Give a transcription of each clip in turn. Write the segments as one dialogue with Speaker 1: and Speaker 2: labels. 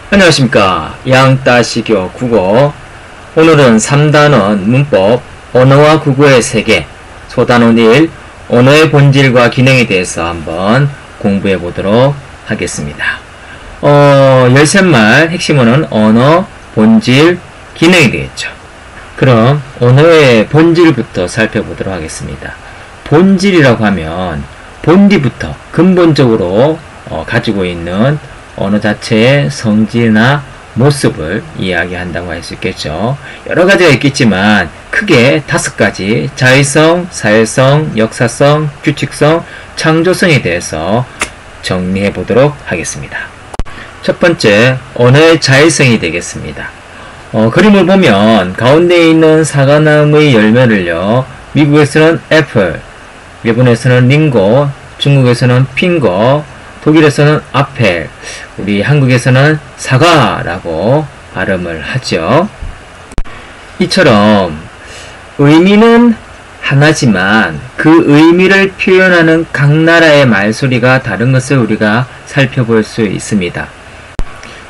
Speaker 1: 안녕하십니까. 양따시교 국어. 오늘은 3단원 문법 언어와 국어의 세계 소단원 1 언어의 본질과 기능에 대해서 한번 공부해 보도록 하겠습니다. 열쇠말 핵심어는 언어, 본질, 기능이 되겠죠. 그럼 언어의 본질부터 살펴보도록 하겠습니다. 본질이라고 하면 본디부터 근본적으로 가지고 있는 언어 자체의 성질이나 모습을 이야기한다고 할 수 있겠죠. 여러 가지가 있겠지만 크게 5가지 자의성, 사회성, 역사성, 규칙성, 창조성에 대해서 정리해 보도록 하겠습니다. 첫 번째, 언어의 자의성이 되겠습니다. 그림을 보면 가운데 있는 사과나무의 열매를요, 미국에서는 애플, 일본에서는 링고, 중국에서는 핑거, 독일에서는 아펠, 우리 한국에서는 사과라고 발음을 하죠. 이처럼 의미는 하나지만 그 의미를 표현하는 각 나라의 말소리가 다른 것을 우리가 살펴볼 수 있습니다.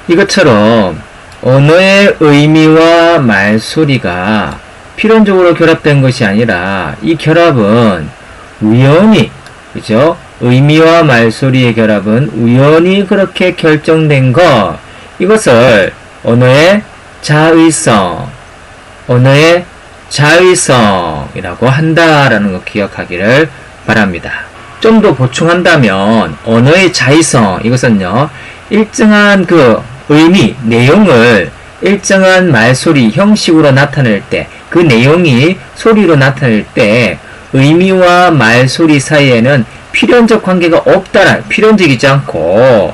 Speaker 1: 이것처럼 언어의 의미와 말소리가 필연적으로 결합된 것이 아니라 이 결합은 우연히, 그죠? 의미와 말소리의 결합은 우연히 그렇게 결정된 것, 이것을 언어의 자의성이라고 한다라는 거 기억하기를 바랍니다. 좀 더 보충한다면 언어의 자의성, 이것은요, 일정한 그 의미, 내용을 일정한 말소리 형식으로 나타낼 때, 그 내용이 소리로 나타낼 때 의미와 말소리 사이에는 필연적 관계가 없다라, 필연적이지 않고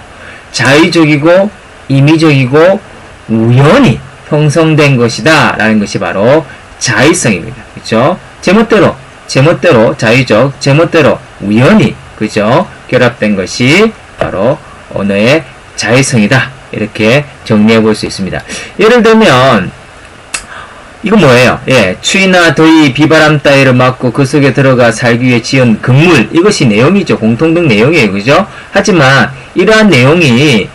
Speaker 1: 자의적이고 임의적이고 우연히 형성된 것이다 라는 것이 바로 자의성입니다. 그죠? 제멋대로 자의적, 제멋대로 우연히, 그죠? 결합된 것이 바로 언어의 자의성이다, 이렇게 정리해 볼 수 있습니다. 예를 들면 이거 뭐예요? 예, 추위나 더위, 비바람 따위를 막고 그 속에 들어가 살기 위해 지은 건물, 이것이 내용이죠. 공통된 내용이에요. 그죠? 하지만 이러한 내용이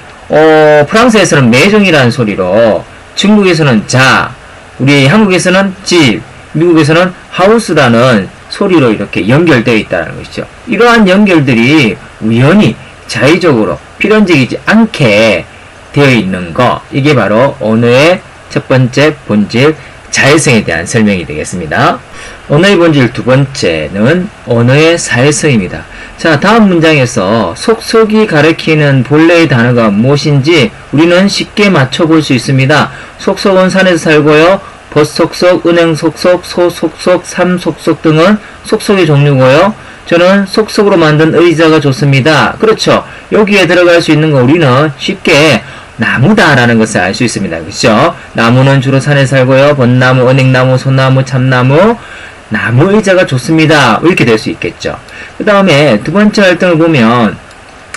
Speaker 1: 프랑스에서는 매종이라는 소리로, 중국에서는 자, 우리 한국에서는 집, 미국에서는 하우스라는 소리로 이렇게 연결되어 있다는 것이죠. 이러한 연결들이 우연히 자의적으로 필연적이지 않게 되어 있는 것, 이게 바로 언어의 첫 번째 본질, 자의성에 대한 설명이 되겠습니다. 언어의 본질 두 번째는 언어의 사회성입니다. 자, 다음 문장에서 속속이 가리키는 본래의 단어가 무엇인지 우리는 쉽게 맞춰볼 수 있습니다. 속속은 산에서 살고요. 벗속속, 은행속속, 소속속, 삼속속 등은 속속의 종류고요. 저는 속속으로 만든 의자가 좋습니다. 그렇죠. 여기에 들어갈 수 있는 거 우리는 쉽게 나무다라는 것을 알 수 있습니다. 그렇죠? 나무는 주로 산에 살고요. 벚나무, 은행나무, 소나무, 참나무, 나무 의자가 좋습니다. 이렇게 될 수 있겠죠. 그 다음에 두 번째 활동을 보면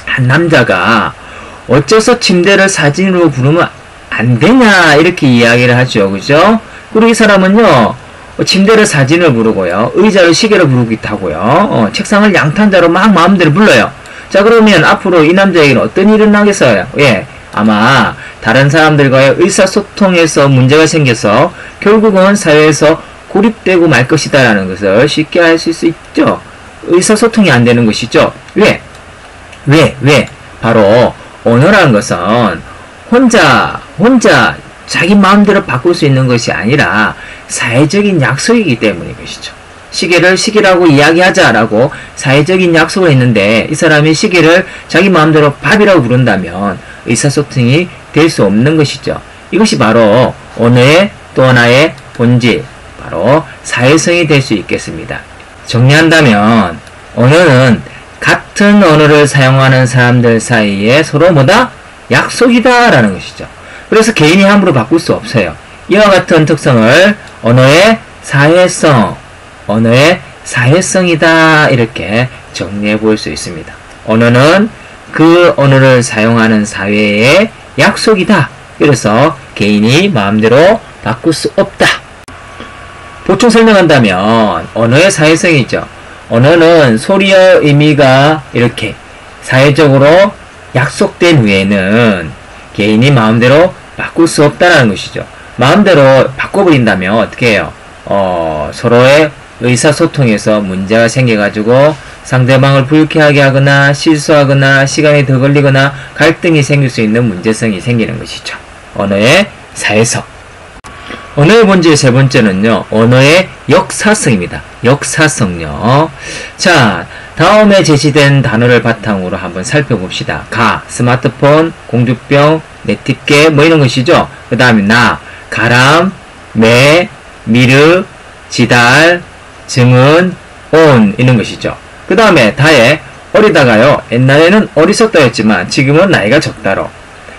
Speaker 1: 한 남자가 어째서 침대를 사진으로 부르면 안 되냐, 이렇게 이야기를 하죠. 그죠? 그리고 이 사람은요, 침대를 사진을 부르고요, 의자를 시계로 부르기도 하고요, 책상을 양탄자로 막 마음대로 불러요. 자, 그러면 앞으로 이 남자에게는 어떤 일이 일어나겠어요? 예, 아마 다른 사람들과의 의사소통에서 문제가 생겨서 결국은 사회에서 고립되고 말 것이다 라는 것을 쉽게 알 수 있죠. 의사소통이 안 되는 것이죠. 왜? 바로 언어라는 것은 혼자 자기 마음대로 바꿀 수 있는 것이 아니라 사회적인 약속이기 때문인 것이죠. 시계를 시계라고 이야기하자라고 사회적인 약속을 했는데 이 사람이 시계를 자기 마음대로 밥이라고 부른다면 의사소통이 될 수 없는 것이죠. 이것이 바로 언어의 또 하나의 본질, 바로 사회성이 될 수 있겠습니다. 정리한다면 언어는 같은 언어를 사용하는 사람들 사이에 서로 뭐다? 약속이다 라는 것이죠. 그래서 개인이 함부로 바꿀 수 없어요. 이와 같은 특성을 언어의 사회성이다, 이렇게 정리해 볼 수 있습니다. 언어는 그 언어를 사용하는 사회의 약속이다. 그래서 개인이 마음대로 바꿀 수 없다. 보충 설명한다면 언어의 사회성이죠. 언어는 소리의 의미가 이렇게 사회적으로 약속된 후에는 개인이 마음대로 바꿀 수 없다라는 것이죠. 마음대로 바꿔버린다면 어떻게 해요? 서로의 의사소통에서 문제가 생겨가지고 상대방을 불쾌하게 하거나 실수하거나 시간이 더 걸리거나 갈등이 생길 수 있는 문제성이 생기는 것이죠. 언어의 사회성. 언어의 본질 세 번째는요, 언어의 역사성입니다. 역사성요. 자, 다음에 제시된 단어를 바탕으로 한번 살펴봅시다. 가, 스마트폰, 공주병, 네티quet 뭐 이런 것이죠. 그 다음에 나, 가람, 매, 미르, 지달, 증은, 온 이런 것이죠. 그 다음에 다에 어리다가요, 옛날에는 어리석다였지만 지금은 나이가 적다로.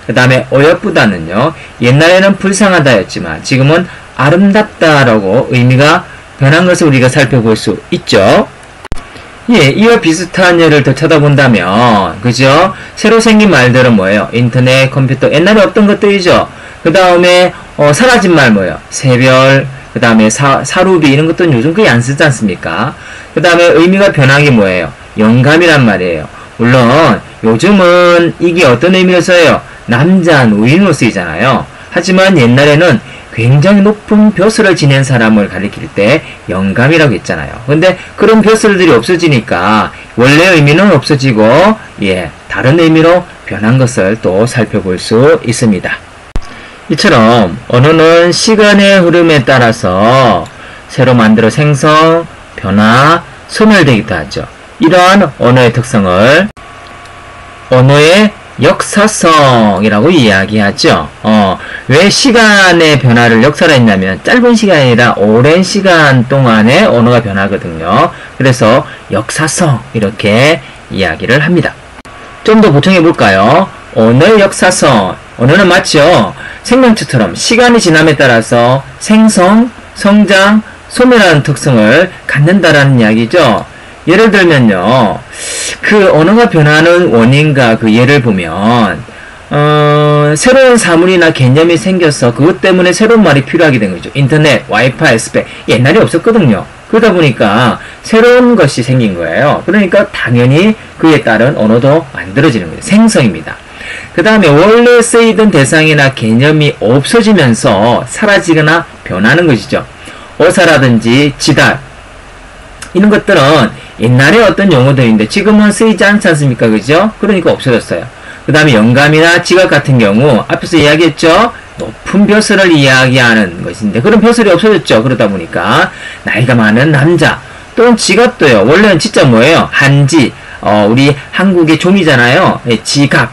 Speaker 1: 그 다음에 어여쁘다는요, 옛날에는 불쌍하다였지만 지금은 아름답다라고 의미가 변한 것을 우리가 살펴볼 수 있죠. 예, 이와 비슷한 예를 더 쳐다본다면, 그죠? 새로 생긴 말들은 뭐예요? 인터넷, 컴퓨터, 옛날에 없던 것들이죠. 그 다음에 사라진 말 뭐예요? 새별, 그 다음에 사루비 이런 것들은 요즘 거의 안 쓰지 않습니까? 그 다음에 의미가 변한 게 뭐예요? 영감이란 말이에요. 물론 요즘은 이게 어떤 의미로 써요? 남자, 노인으로 쓰이잖아요. 하지만 옛날에는 굉장히 높은 벼슬을 지낸 사람을 가리킬 때 영감이라고 했잖아요. 근데 그런 벼슬들이 없어지니까 원래 의미는 없어지고, 예, 다른 의미로 변한 것을 또 살펴볼 수 있습니다. 이처럼 언어는 시간의 흐름에 따라서 새로 만들어 생성, 변화, 소멸되기도 하죠. 이러한 언어의 특성을 언어의 역사성이라고 이야기하죠. 왜 시간의 변화를 역사라 했냐면 짧은 시간이 아니라 오랜 시간 동안에 언어가 변하거든요. 그래서 역사성 이렇게 이야기를 합니다. 좀 더 보충해 볼까요? 언어의 역사성. 언어는 마치요, 생명체처럼 시간이 지남에 따라서 생성, 성장, 소멸하는 특성을 갖는다라는 이야기죠. 예를 들면요, 그 언어가 변하는 원인과 그 예를 보면, 새로운 사물이나 개념이 생겨서 그것 때문에 새로운 말이 필요하게 된 거죠. 인터넷, 와이파이, 스펙. 옛날에 없었거든요. 그러다 보니까 새로운 것이 생긴 거예요. 그러니까 당연히 그에 따른 언어도 만들어지는 거예요. 생성입니다. 그 다음에 원래 쓰이던 대상이나 개념이 없어지면서 사라지거나 변하는 것이죠. 어사라든지 지달 이런 것들은 옛날에 어떤 용어들인데 지금은 쓰이지 않지 않습니까? 그죠? 그러니까 없어졌어요. 그 다음에 영감이나 지각 같은 경우 앞에서 이야기했죠? 높은 벼슬을 이야기하는 것인데 그런 벼슬이 없어졌죠. 그러다 보니까 나이가 많은 남자 또는 지갑도요. 원래는 진짜 뭐예요? 한지, 우리 한국의 종이잖아요. 지갑,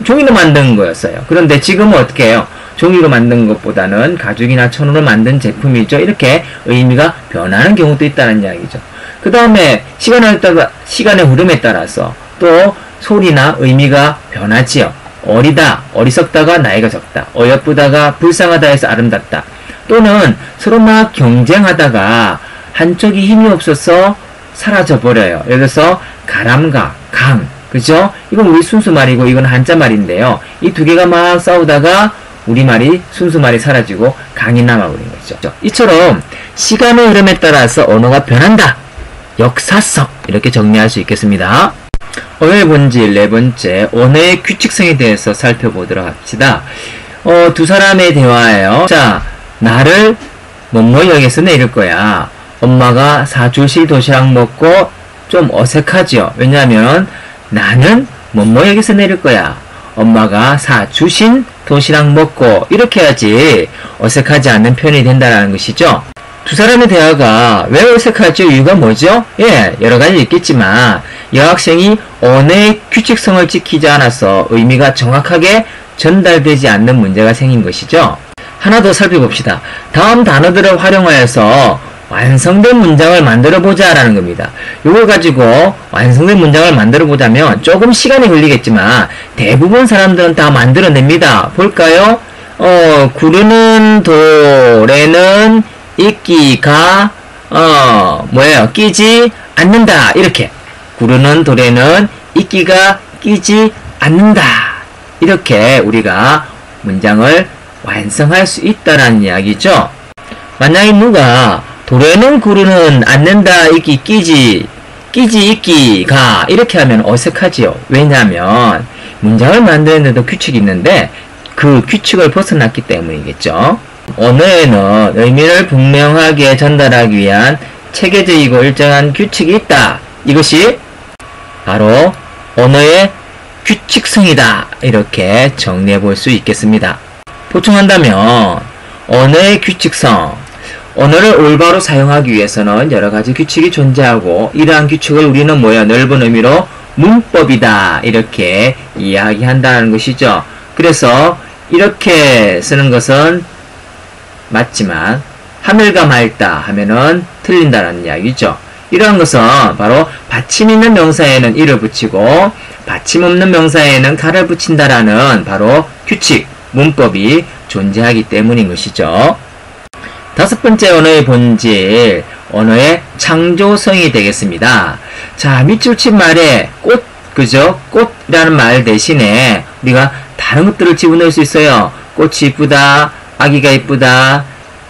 Speaker 1: 종이로 만든 거였어요. 그런데 지금은 어떻게 해요? 종이로 만든 것보다는 가죽이나 천으로 만든 제품이죠. 이렇게 의미가 변하는 경우도 있다는 이야기죠. 그 다음에 시간의 흐름에 따라서 또 소리나 의미가 변하지요. 어리다, 어리석다가 나이가 적다. 어여쁘다가 불쌍하다 해서 아름답다. 또는 서로 막 경쟁하다가 한쪽이 힘이 없어서 사라져버려요. 예를 들어서 가람과 강, 그죠? 이건 우리 순수말이고 이건 한자말인데요. 이 두 개가 막 싸우다가 우리말이 순수말이 사라지고 강이 남아버린 거죠. 이처럼 시간의 흐름에 따라서 언어가 변한다. 역사성 이렇게 정리할 수 있겠습니다. 언어의 본질 네 번째, 언어의 규칙성에 대해서 살펴보도록 합시다. 두 사람의 대화예요. 자, 나를 뭐뭐역에서 내릴 거야. 엄마가 사주실 도시락 먹고 좀 어색하죠. 왜냐하면 나는 뭐뭐역에서 내릴 거야. 엄마가 사주신 도시락 먹고 이렇게 해야지 어색하지 않는 표현이 된다는 것이죠. 두 사람의 대화가 왜 어색하죠? 이유가 뭐죠? 예, 여러 가지 있겠지만 여학생이 언어의 규칙성을 지키지 않아서 의미가 정확하게 전달되지 않는 문제가 생긴 것이죠. 하나 더 살펴봅시다. 다음 단어들을 활용하여서 완성된 문장을 만들어 보자 라는 겁니다. 이걸 가지고 완성된 문장을 만들어 보자면 조금 시간이 걸리겠지만 대부분 사람들은 다 만들어냅니다. 볼까요? 구르는 돌에는 이끼가 뭐예요? 끼지 않는다. 이렇게 구르는 돌에는 이끼가 끼지 않는다. 이렇게 우리가 문장을 완성할 수 있다라는 이야기죠. 만약에 누가 돌에는 구르는 않는다 이끼 끼지 이끼가 이렇게 하면 어색하지요. 왜냐하면 문장을 만드는데도 규칙이 있는데 그 규칙을 벗어났기 때문이겠죠. 언어에는 의미를 분명하게 전달하기 위한 체계적이고 일정한 규칙이 있다. 이것이 바로 언어의 규칙성이다. 이렇게 정리해 볼 수 있겠습니다. 보충한다면 언어의 규칙성, 언어를 올바로 사용하기 위해서는 여러 가지 규칙이 존재하고 이러한 규칙을 우리는 뭐야? 넓은 의미로 문법이다. 이렇게 이야기한다는 것이죠. 그래서 이렇게 쓰는 것은 맞지만 하늘과 맑다 하면은 틀린다는 이야기죠. 이러한 것은 바로 받침 있는 명사에는 이를 붙이고 받침 없는 명사에는 가를 붙인다라는 바로 규칙, 문법이 존재하기 때문인 것이죠. 다섯 번째 언어의 본질, 언어의 창조성이 되겠습니다. 자, 밑줄 친 말에 꽃, 그죠? 꽃이라는 말 대신에 우리가 다른 것들을 집어넣을 수 있어요. 꽃이 이쁘다, 아기가 이쁘다,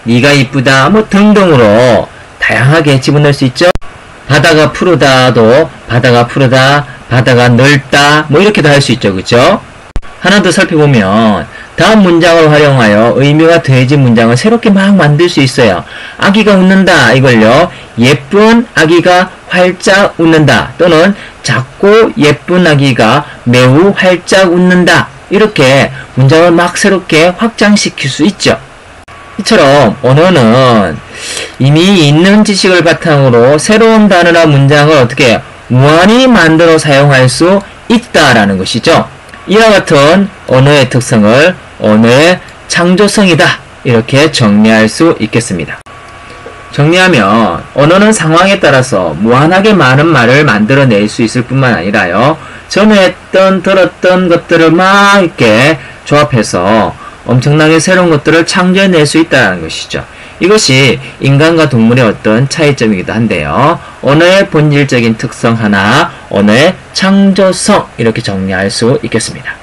Speaker 1: 네가 이쁘다, 뭐 등등으로 다양하게 집어넣을 수 있죠. 바다가 푸르다도 바다가 푸르다, 바다가 넓다, 뭐 이렇게도 할 수 있죠. 그죠? 하나 더 살펴보면 다음 문장을 활용하여 의미가 더해진 문장을 새롭게 막 만들 수 있어요. 아기가 웃는다. 이걸요. 예쁜 아기가 활짝 웃는다. 또는 작고 예쁜 아기가 매우 활짝 웃는다. 이렇게 문장을 막 새롭게 확장시킬 수 있죠. 이처럼 언어는 이미 있는 지식을 바탕으로 새로운 단어나 문장을 어떻게 무한히 만들어 사용할 수 있다라는 것이죠. 이와 같은 언어의 특성을 언어의 창조성이다. 이렇게 정리할 수 있겠습니다. 정리하면 언어는 상황에 따라서 무한하게 많은 말을 만들어낼 수 있을 뿐만 아니라요. 전에 했던 들었던 것들을 막 이렇게 조합해서 엄청나게 새로운 것들을 창조해낼 수 있다는 것이죠. 이것이 인간과 동물의 어떤 차이점이기도 한데요. 언어의 본질적인 특성 하나, 언어의 창조성 이렇게 정리할 수 있겠습니다.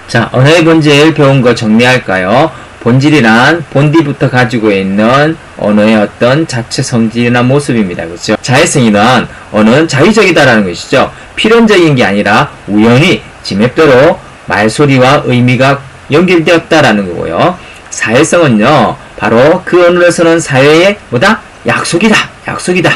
Speaker 1: 자, 언어의 본질 배운 거 정리할까요? 본질이란 본디부터 가지고 있는 언어의 어떤 자체 성질이나 모습입니다. 그렇죠? 자의성이란 언어는 자의적이다라는 것이죠. 필연적인 게 아니라 우연히 지맵대로 말소리와 의미가 연결되었다라는 거고요. 사회성은요, 바로 그 언어에서는 사회의 뭐다? 약속이다. 약속이다.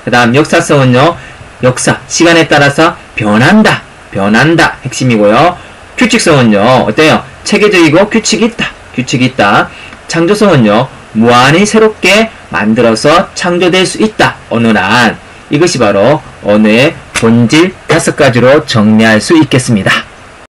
Speaker 1: 그 다음 역사성은요, 역사, 시간에 따라서 변한다. 변한다. 핵심이고요. 규칙성은요, 어때요? 체계적이고 규칙이 있다. 규칙이 있다. 창조성은요, 무한히 새롭게 만들어서 창조될 수 있다. 언어란 이것이 바로 언어의 본질 5가지로 정리할 수 있겠습니다.